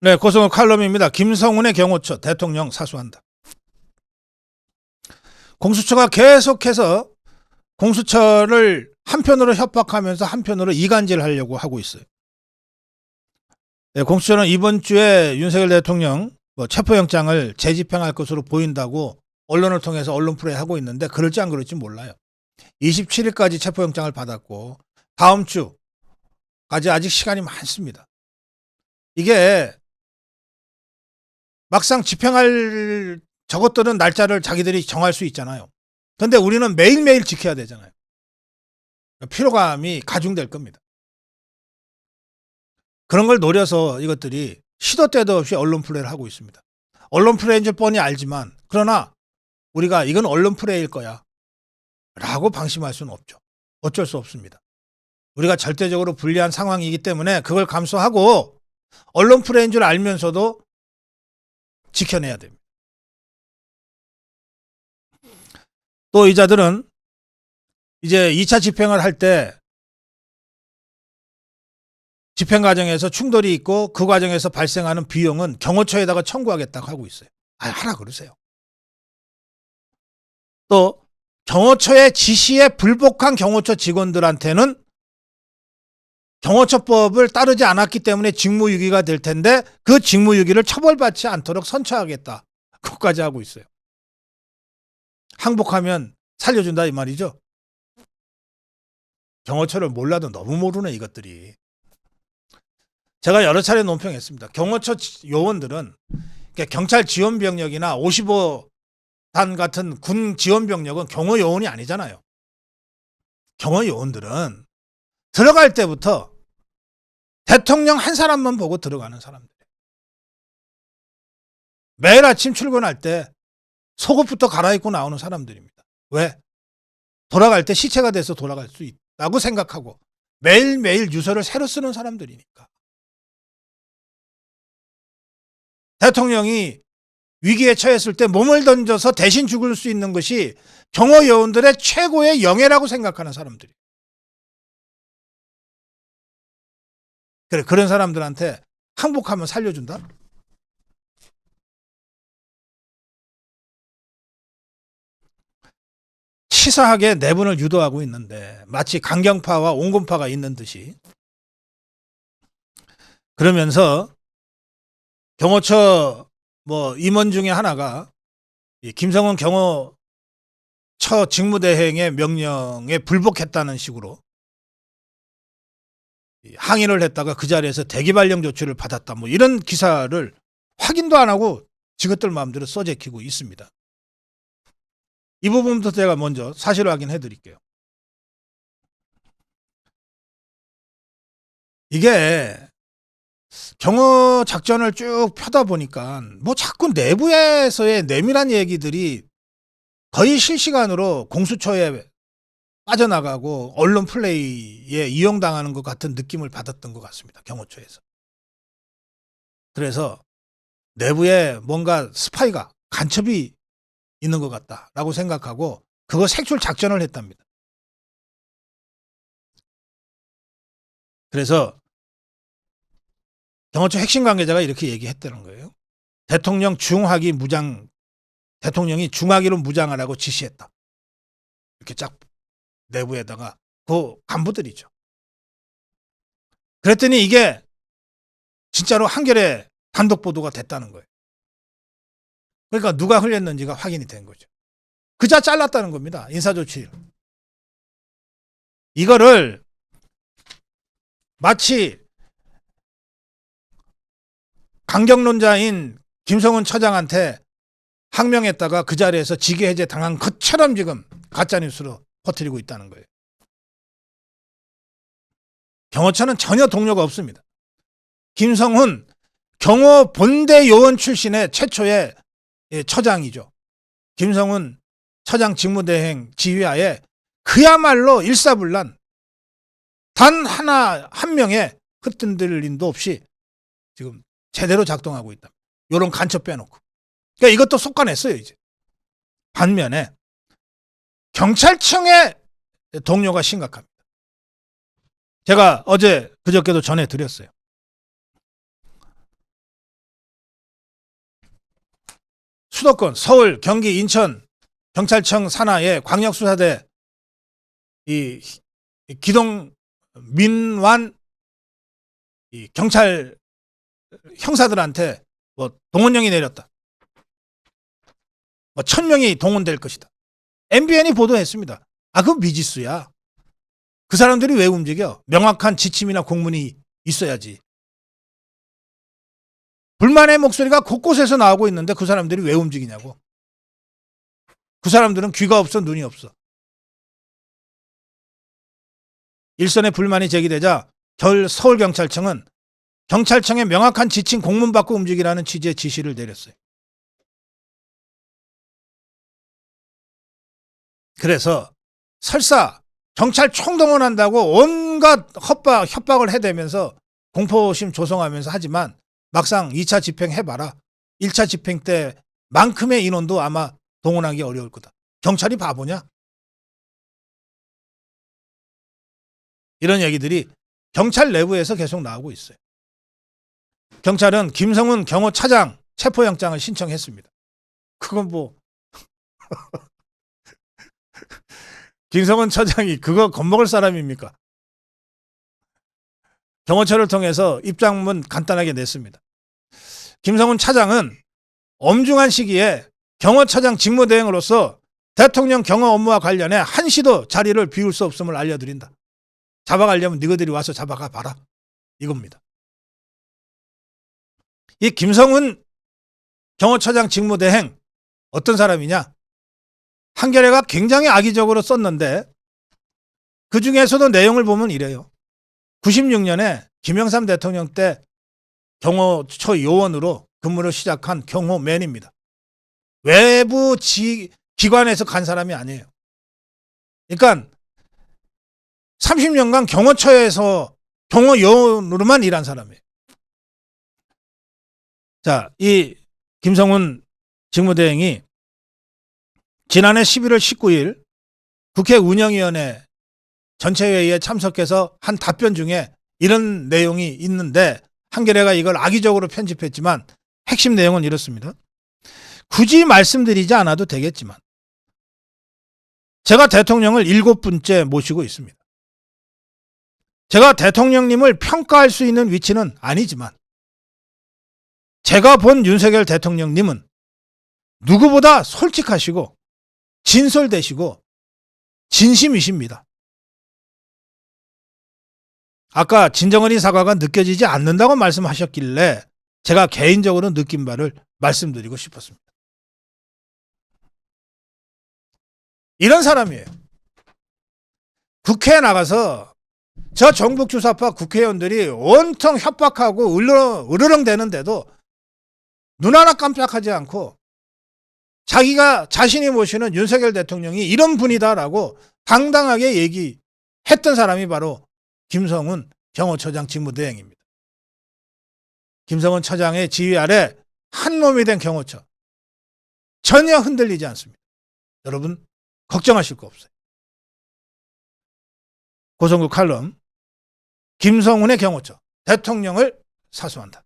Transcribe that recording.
네, 고성호 칼럼입니다. 김성훈의 경호처 대통령 사수한다. 공수처가 계속해서 공수처를 한편으로 협박하면서 한편으로 이간질하려고 하고 있어요. 네, 공수처는 이번 주에 윤석열 대통령 체포영장을 재집행할 것으로 보인다고 언론을 통해서 언론 플레이 하고 있는데 그럴지 안 그럴지 몰라요. 27일까지 체포영장을 받았고 다음 주까지 아직 시간이 많습니다. 이게 막상 집행할 저것들은 날짜를 자기들이 정할 수 있잖아요. 그런데 우리는 매일매일 지켜야 되잖아요. 피로감이 가중될 겁니다. 그런 걸 노려서 이것들이 시도 때도 없이 언론 플레이를 하고 있습니다. 언론 플레이인 줄 뻔히 알지만 그러나 우리가 이건 언론 플레이일 거야 라고 방심할 수는 없죠. 어쩔 수 없습니다. 우리가 절대적으로 불리한 상황이기 때문에 그걸 감수하고 언론 플레이인 줄 알면서도 지켜내야 됩니다. 또 이 자들은 이제 2차 집행을 할 때 집행 과정에서 충돌이 있고 그 과정에서 발생하는 비용은 경호처에다가 청구하겠다고 하고 있어요. 하라 그러세요. 또 경호처의 지시에 불복한 경호처 직원들한테는 경호처법을 따르지 않았기 때문에 직무유기가 될 텐데 그 직무유기를 처벌받지 않도록 선처하겠다. 그것까지 하고 있어요. 항복하면 살려준다 이 말이죠. 경호처를 몰라도 너무 모르네 이것들이. 제가 여러 차례 논평했습니다. 경호처 요원들은 경찰 지원병력이나 55단 같은 군 지원병력은 경호요원이 아니잖아요. 경호요원들은 들어갈 때부터 대통령 한 사람만 보고 들어가는 사람들이에요. 매일 아침 출근할 때 속옷부터 갈아입고 나오는 사람들입니다. 왜? 돌아갈 때 시체가 돼서 돌아갈 수 있다고 생각하고 매일매일 유서를 새로 쓰는 사람들이니까. 대통령이 위기에 처했을 때 몸을 던져서 대신 죽을 수 있는 것이 경호요원들의 최고의 영예라고 생각하는 사람들이에요. 그래, 그런 사람들한테 항복하면 살려준다? 치사하게 내분을 유도하고 있는데 마치 강경파와 온건파가 있는 듯이 그러면서 경호처 임원 중에 하나가 김성훈 경호처 직무대행의 명령에 불복했다는 식으로 항의를 했다가 그 자리에서 대기발령 조치를 받았다. 이런 기사를 확인도 안 하고 지것들 마음대로 써제키고 있습니다. 이 부분부터 제가 먼저 사실 확인해 드릴게요. 이게 경호 작전을 쭉 펴다 보니까 자꾸 내부에서의 내밀한 얘기들이 거의 실시간으로 공수처에 빠져나가고 언론 플레이에 이용당하는 것 같은 느낌을 받았던 것 같습니다. 경호처에서. 그래서 내부에 뭔가 스파이가 간첩이 있는 것 같다라고 생각하고 그거 색출 작전을 했답니다. 그래서 경호처 핵심 관계자가 이렇게 얘기했다는 거예요. 대통령이 중하기로 무장하라고 지시했다. 이렇게 쫙 내부에다가 그 간부들이죠. 그랬더니 이게 진짜로 한겨레 단독 보도가 됐다는 거예요. 그러니까 누가 흘렸는지가 확인이 된 거죠. 그자 잘랐다는 겁니다. 인사조치를. 이거를 마치 강경론자인 김성훈 처장한테 항명했다가 그 자리에서 직위 해제 당한 것처럼 지금 가짜뉴스로 퍼뜨리고 있다는 거예요. 경호처는 전혀 동료가 없습니다. 김성훈 경호 본대 요원 출신의 최초의 처장이죠. 김성훈 처장 직무대행 지휘하에 그야말로 일사불란 단 한 명의 흩흔들림도 없이 지금 제대로 작동하고 있다. 이런 간첩 빼놓고. 그러니까 이것도 속아냈어요, 이제. 반면에 경찰청의 동료가 심각합니다. 제가 어제 그저께도 전해드렸어요. 수도권 서울, 경기, 인천 경찰청 산하의 광역수사대 이 기동 민완 이 경찰 형사들한테 뭐 동원령이 내렸다. 뭐 1000명이 동원될 것이다. MBN이 보도했습니다. 아, 그건 미지수야. 그 사람들이 왜 움직여? 명확한 지침이나 공문이 있어야지. 불만의 목소리가 곳곳에서 나오고 있는데 그 사람들이 왜 움직이냐고. 그 사람들은 귀가 없어, 눈이 없어. 일선의 불만이 제기되자 서울경찰청은 경찰청에 명확한 지침 공문 받고 움직이라는 취지의 지시를 내렸어요. 그래서 설사 경찰 총동원한다고 온갖 협박을 해대면서 공포심 조성하면서 하지만 막상 2차 집행해봐라. 1차 집행 때만큼의 인원도 아마 동원하기 어려울 거다. 경찰이 바보냐? 이런 얘기들이 경찰 내부에서 계속 나오고 있어요. 경찰은 김성훈 경호차장 체포영장을 신청했습니다. 그건 뭐 김성훈 차장이 그거 겁먹을 사람입니까? 경호처를 통해서 입장문 간단하게 냈습니다. 김성훈 차장은 엄중한 시기에 경호처장 직무대행으로서 대통령 경호 업무와 관련해 한시도 자리를 비울 수 없음을 알려드린다. 잡아가려면 너희들이 와서 잡아가 봐라. 이겁니다. 이 김성훈 경호처장 직무대행 어떤 사람이냐? 한겨레가 굉장히 악의적으로 썼는데 그 중에서도 내용을 보면 이래요. 96년에 김영삼 대통령 때 경호처 요원으로 근무를 시작한 경호맨입니다. 외부 기관에서 간 사람이 아니에요. 그러니까 30년간 경호처에서 경호요원으로만 일한 사람이에요. 자, 이 김성훈 직무대행이 지난해 11월 19일 국회 운영위원회 전체회의에 참석해서 한 답변 중에 이런 내용이 있는데 한겨레가 이걸 악의적으로 편집했지만 핵심 내용은 이렇습니다. 굳이 말씀드리지 않아도 되겠지만 제가 대통령을 7분째 모시고 있습니다. 제가 대통령님을 평가할 수 있는 위치는 아니지만 제가 본 윤석열 대통령님은 누구보다 솔직하시고 진솔되시고 진심이십니다. 아까 진정어린 사과가 느껴지지 않는다고 말씀하셨길래 제가 개인적으로 느낀 바를 말씀드리고 싶었습니다. 이런 사람이에요. 국회에 나가서 저 정북주사파 국회의원들이 온통 협박하고 으르렁대는데도 눈 하나 깜짝하지 않고 자신이 모시는 윤석열 대통령이 이런 분이다라고 당당하게 얘기했던 사람이 바로 김성훈 경호처장 직무대행입니다. 김성훈 처장의 지휘 아래 한 놈이 된 경호처. 전혀 흔들리지 않습니다. 여러분 걱정하실 거 없어요. 고성국 칼럼 김성훈의 경호처. 대통령을 사수한다.